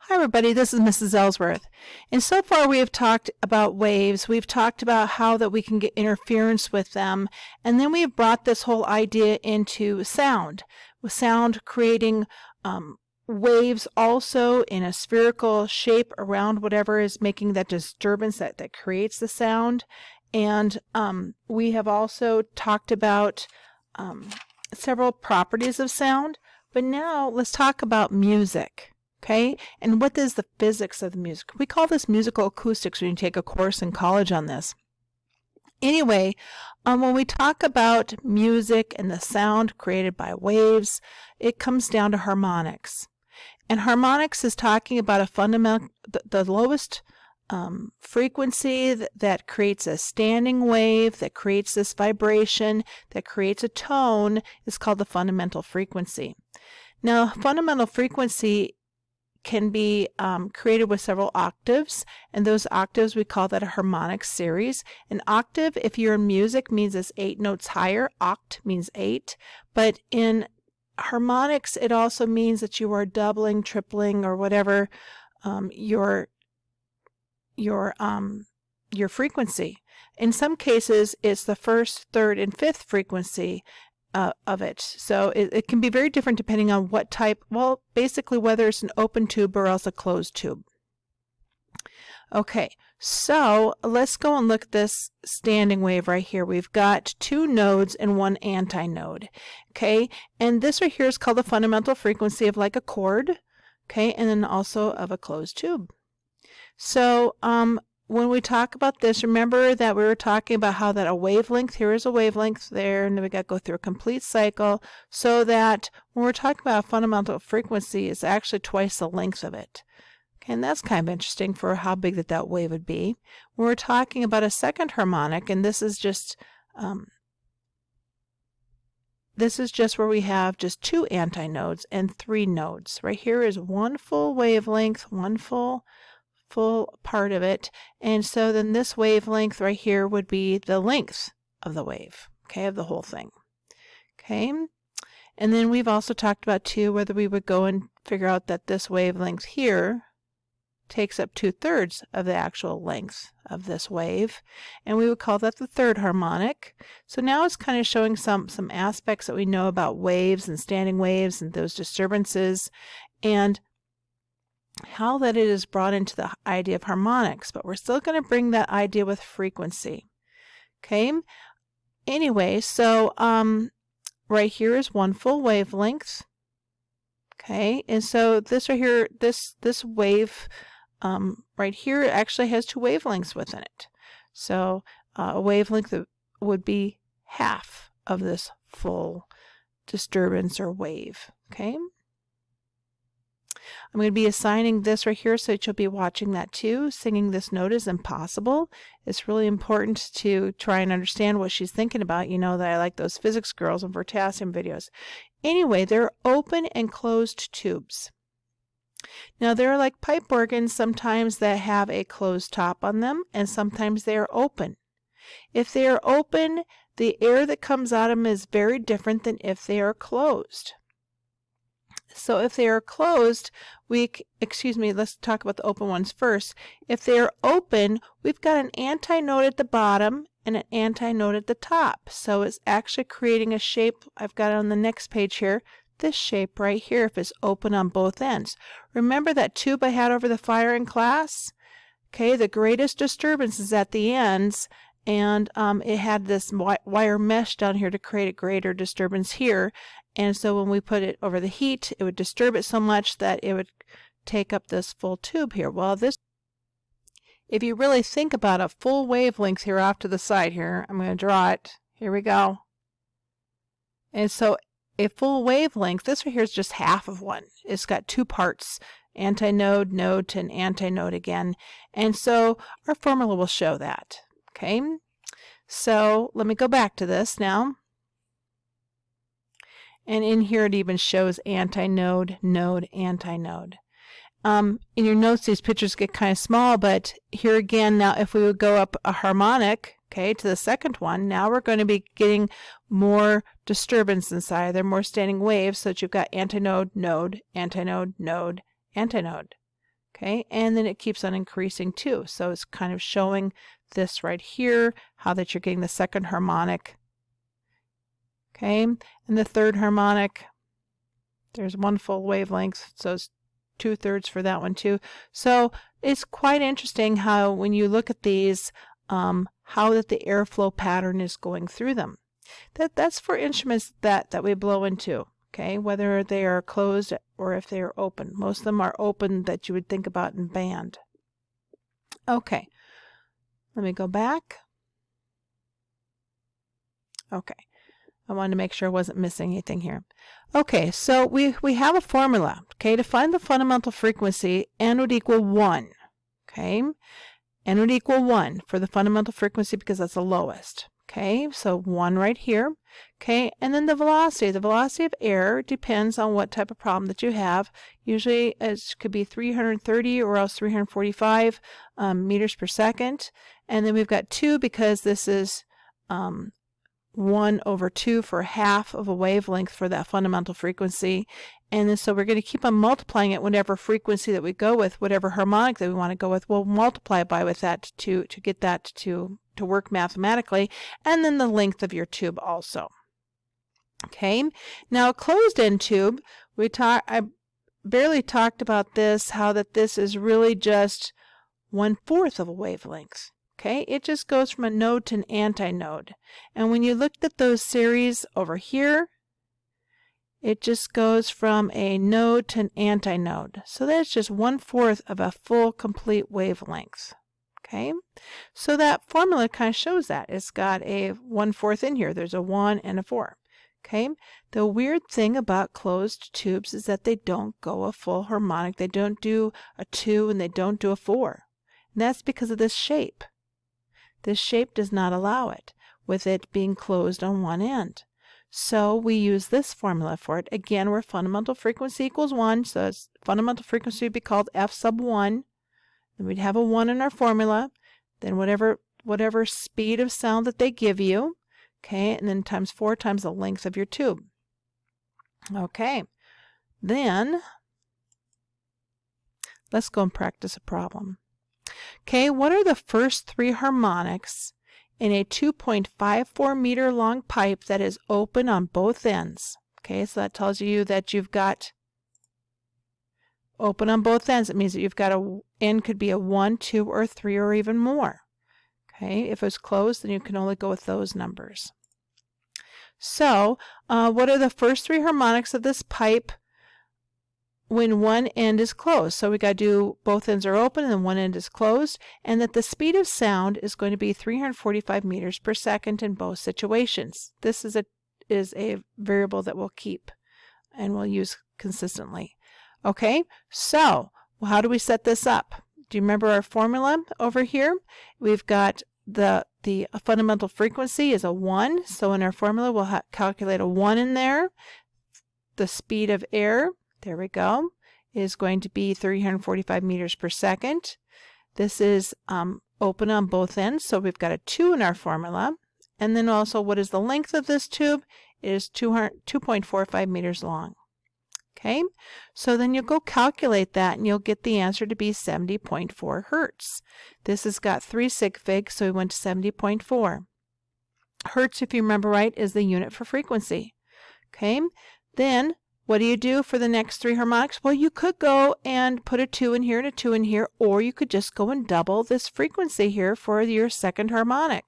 Hi everybody, this is Mrs. Ellsworth. And so far we have talked about waves, we've talked about how that we can get interference with them, and then we have brought this whole idea into sound, with sound creating waves also in a spherical shape around whatever is making that disturbance that creates the sound. And we have also talked about several properties of sound, but now let's talk about music. Okay, and what is the physics of the music? We call this musical acoustics when you take a course in college on this. Anyway, when we talk about music and the sound created by waves, it comes down to harmonics. And harmonics is talking about a fundamental, the lowest frequency that creates a standing wave, that creates this vibration, that creates a tone, is called the fundamental frequency. Now, fundamental frequency can be created with several octaves, and those octaves, we call that a harmonic series. An octave, if you're in music, means it's 8 notes higher. Oct means 8, but in harmonics it also means that you are doubling, tripling, or whatever your frequency. In some cases it's the first, third, and fifth frequency of it. So it can be very different depending on what type, well, basically whether it's an open tube or else a closed tube. Okay, so let's go and look at this standing wave right here. We've got 2 nodes and 1 antinode. Okay, and this right here is called the fundamental frequency of like a chord. Okay, and then also of a closed tube. So when we talk about this, remember that we were talking about how that a wavelength, here is a wavelength there, and then we got to go through a complete cycle, so that when we're talking about a fundamental frequency, it's actually twice the length of it. Okay, and that's kind of interesting for how big that wave would be. When we're talking about a second harmonic, and this is just where we have just 2 antinodes and 3 nodes. Right here is 1 full wavelength, 1 full part of it, and so then this wavelength right here would be the length of the wave, okay, of the whole thing. Okay, and then we've also talked about too whether we would go and figure out that this wavelength here takes up 2/3 of the actual length of this wave, and we would call that the third harmonic. So now it's kind of showing some aspects that we know about waves and standing waves and those disturbances, and how that it is brought into the idea of harmonics, but we're still going to bring that idea with frequency. Okay, anyway, so right here is 1 full wavelength. Okay, and so this right here, this wave right here actually has 2 wavelengths within it. So a wavelength would be half of this full disturbance or wave. Okay, I'm going to be assigning this right here so that you'll be watching that too. Singing this note is impossible. It's really important to try and understand what she's thinking about. You know that I like those physics girls and potassium videos. Anyway, they're open and closed tubes. Now they're like pipe organs sometimes that have a closed top on them, and sometimes they are open. If they are open, the air that comes out of them is very different than if they are closed. So if they are closed, let's talk about the open ones first. If they are open, we've got an antinode at the bottom and an antinode at the top. So it's actually creating a shape. I've got it on the next page here, this shape right here if it's open on both ends. Remember that tube I had over the fire in class? Okay, the greatest disturbance is at the ends, and it had this wire mesh down here to create a greater disturbance here. And so when we put it over the heat, it would disturb it so much that it would take up this full tube here. Well, if you really think about a full wavelength here off to the side here, I'm going to draw it. Here we go. And so a full wavelength, this right here is just half of one. It's got 2 parts, antinode, node, and antinode again. And so our formula will show that. Okay, so let me go back to this now. And in here it even shows antinode, node, antinode. In your notes these pictures get kind of small, but here again now if we would go up a harmonic, okay, to the second one, now we're going to be getting more disturbance inside. There are more standing waves, so that you've got antinode, node, antinode, node, antinode. Okay, and then it keeps on increasing too. So it's kind of showing this right here, how that you're getting the second harmonic. Okay, and the third harmonic, there's one full wavelength, so it's 2/3 for that one too. So it's quite interesting how when you look at these, how that the airflow pattern is going through them. That's for instruments that we blow into. Okay, whether they are closed or if they are open. Most of them are open that you would think about in band. Okay, let me go back. Okay, I wanted to make sure I wasn't missing anything here. Okay, so we have a formula. Okay, to find the fundamental frequency, n would equal 1. Okay, n would equal 1 for the fundamental frequency because that's the lowest. Okay, so 1 right here. Okay, and then the velocity. The velocity of air depends on what type of problem that you have. Usually it could be 330 or else 345 meters per second. And then we've got 2 because this is 1/2 for half of a wavelength for that fundamental frequency. And then so we're going to keep on multiplying it whatever frequency that we go with, whatever harmonic that we want to go with, we'll multiply by with that to get that to work mathematically, and then the length of your tube also. Okay, now a closed-end tube, I barely talked about this, how that this is really just 1/4 of a wavelength. Okay, it just goes from a node to an antinode. And when you looked at those series over here, it just goes from a node to an antinode. So that's just 1/4 of a full complete wavelength. Okay, so that formula kind of shows that. It's got a 1/4 in here. There's a 1 and a 4. Okay, the weird thing about closed tubes is that they don't go a full harmonic. They don't do a 2 and they don't do a 4. And that's because of this shape. This shape does not allow it, with it being closed on one end. So we use this formula for it. Again, where fundamental frequency equals 1, so its fundamental frequency would be called f sub 1. Then we'd have a 1 in our formula. Then whatever speed of sound that they give you, okay, and then times 4 times the length of your tube. Okay, then let's go and practice a problem. Okay, what are the first 3 harmonics in a 2.54 meter long pipe that is open on both ends? Okay, so that tells you that you've got open on both ends. It means that you've got a end could be a 1, 2, or 3, or even more. Okay, if it's closed, then you can only go with those numbers. So, what are the first 3 harmonics of this pipe when one end is closed? So we got to do both ends are open and one end is closed, and that the speed of sound is going to be 345 meters per second in both situations. This is a variable that we'll keep and we'll use consistently. Okay, so how do we set this up? Do you remember our formula over here? We've got the fundamental frequency is a 1, so in our formula we'll calculate a 1 in there. The speed of air, there we go, is going to be 345 meters per second. This is open on both ends, so we've got a 2 in our formula. And then also, what is the length of this tube? It is 2.45 meters long. Okay, so then you'll go calculate that and you'll get the answer to be 70.4 hertz. This has got 3 sig figs, so we went to 70.4. Hertz, if you remember right, is the unit for frequency. Okay, then what do you do for the next 3 harmonics? Well, you could go and put a 2 in here and a 2 in here, or you could just go and double this frequency here for your second harmonic.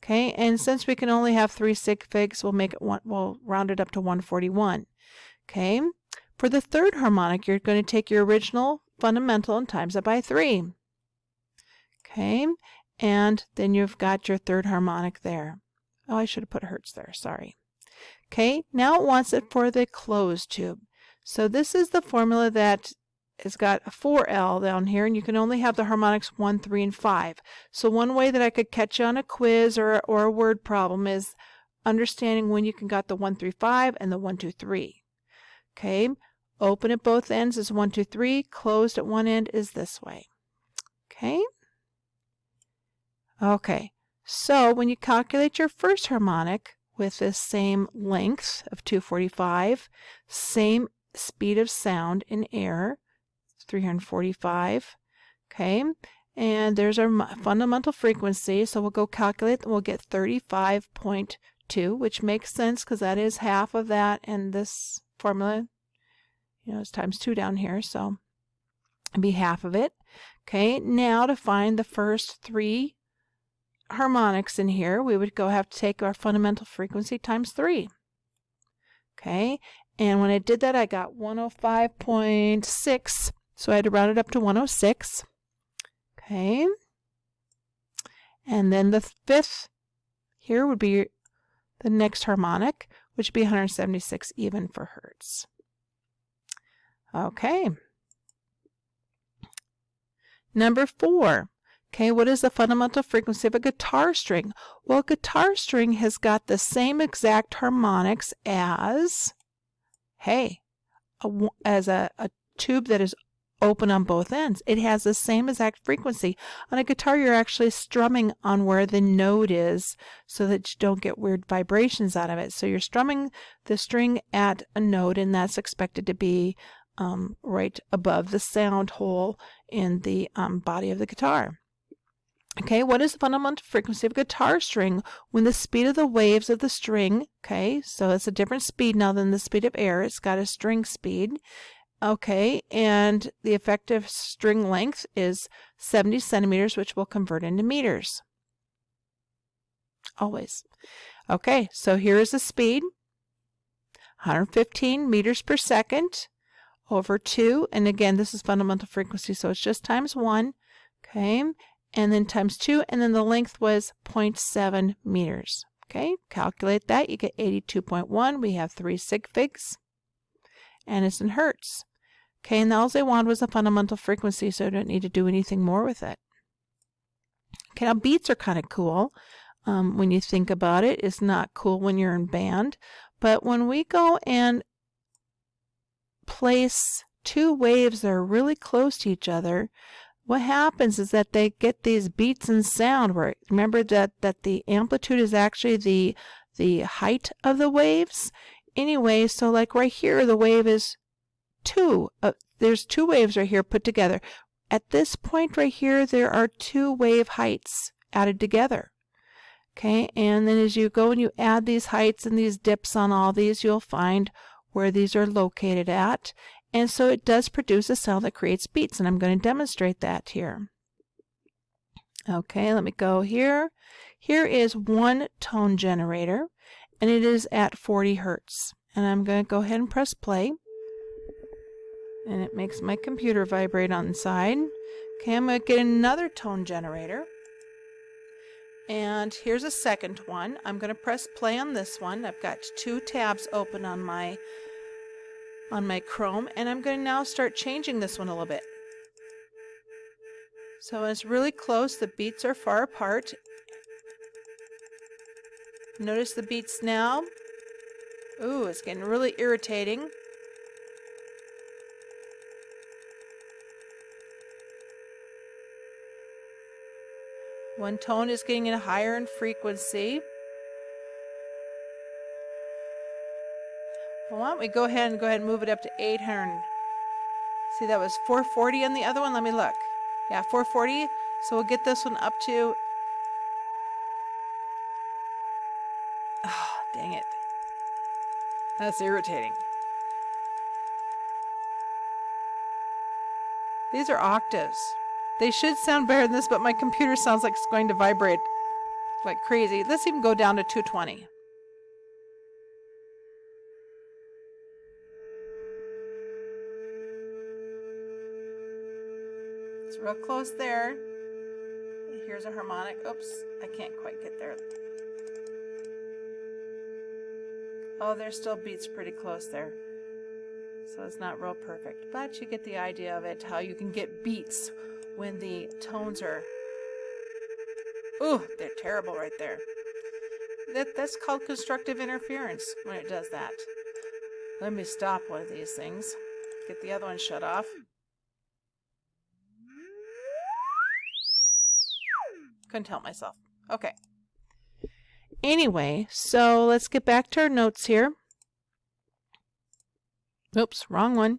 Okay, and since we can only have 3 sig figs, we'll round it up to 141. Okay, for the third harmonic, you're going to take your original fundamental and times it by 3. Okay, and then you've got your third harmonic there. Oh, I should have put hertz there, sorry. Okay, now it wants it for the closed tube. So this is the formula that has got a 4L down here, and you can only have the harmonics 1, 3, and 5. So one way that I could catch you on a quiz or a word problem is understanding when you can got the 1, 3, 5 and the 1, 2, 3. Okay, open at both ends is 1, 2, 3. Closed at one end is this way. Okay. Okay, so when you calculate your first harmonic with this same length of 245, same speed of sound in air, 345. Okay, and there's our fundamental frequency, so we'll go calculate and we'll get 35.2, which makes sense because that is half of that, and this formula, it's times 2 down here, so it'd be half of it. Okay, now to find the first 3 harmonics in here, we would have to take our fundamental frequency times 3. Okay, and when I did that, I got 105.6, so I had to round it up to 106. Okay, and then the 5th here would be the next harmonic, which would be 176 even for hertz. Okay. Number 4. Okay, what is the fundamental frequency of a guitar string? Well, a guitar string has got the same exact harmonics as, as a tube that is open on both ends. It has the same exact frequency. On a guitar, you're actually strumming on where the note is so that you don't get weird vibrations out of it. So you're strumming the string at a note, and that's expected to be right above the sound hole in the body of the guitar. Okay, what is the fundamental frequency of a guitar string when the speed of the waves of the string, okay, so it's a different speed now than the speed of air. It's got a string speed. Okay, and the effective string length is 70 centimeters, which we'll convert into meters. Always. Okay, so here is the speed, 115 meters per second over 2, and again, this is fundamental frequency, so it's just times 1, okay, and then times 2, and then the length was 0.7 meters. Okay, calculate that, you get 82.1, we have 3 sig figs, and it's in hertz. Okay, and all they wanted was a fundamental frequency, so I don't need to do anything more with it. Okay, now beats are kind of cool when you think about it. It's not cool when you're in band, but when we go and place 2 waves that are really close to each other, what happens is that they get these beats in sound. Where remember that the amplitude is actually the height of the waves. Anyway, so like right here, the wave is 2. There's 2 waves right here put together. At this point right here, there are 2 wave heights added together. Okay, and then as you go and you add these heights and these dips on all these, you'll find where these are located at. And so it does produce a sound that creates beats, and I'm going to demonstrate that here. Okay, let me go here. Here is one tone generator, and it is at 40 hertz. And I'm going to go ahead and press play. And it makes my computer vibrate on the side. Okay, I'm going to get another tone generator. And here's a second one. I'm going to press play on this one. I've got 2 tabs open on my Chrome, and I'm going to now start changing this one a little bit. So when it's really close, the beats are far apart. Notice the beats now. Ooh, it's getting really irritating. One tone is getting a higher in frequency. Well, why don't we go ahead and move it up to 800. See, that was 440 on the other one. Let me look. Yeah, 440. So we'll get this one up to... Oh, dang it. That's irritating. These are octaves. They should sound better than this, but my computer sounds like it's going to vibrate like crazy. Let's even go down to 220. It's real close there. Here's a harmonic. Oops, I can't quite get there. Oh, there's still beats pretty close there. So it's not real perfect, but you get the idea of it, how you can get beats when the tones are, ooh, they're terrible right there. That's called constructive interference when it does that. Let me stop one of these things. Get the other one shut off. Couldn't help myself. Okay. Anyway, so let's get back to our notes here. Oops, wrong one.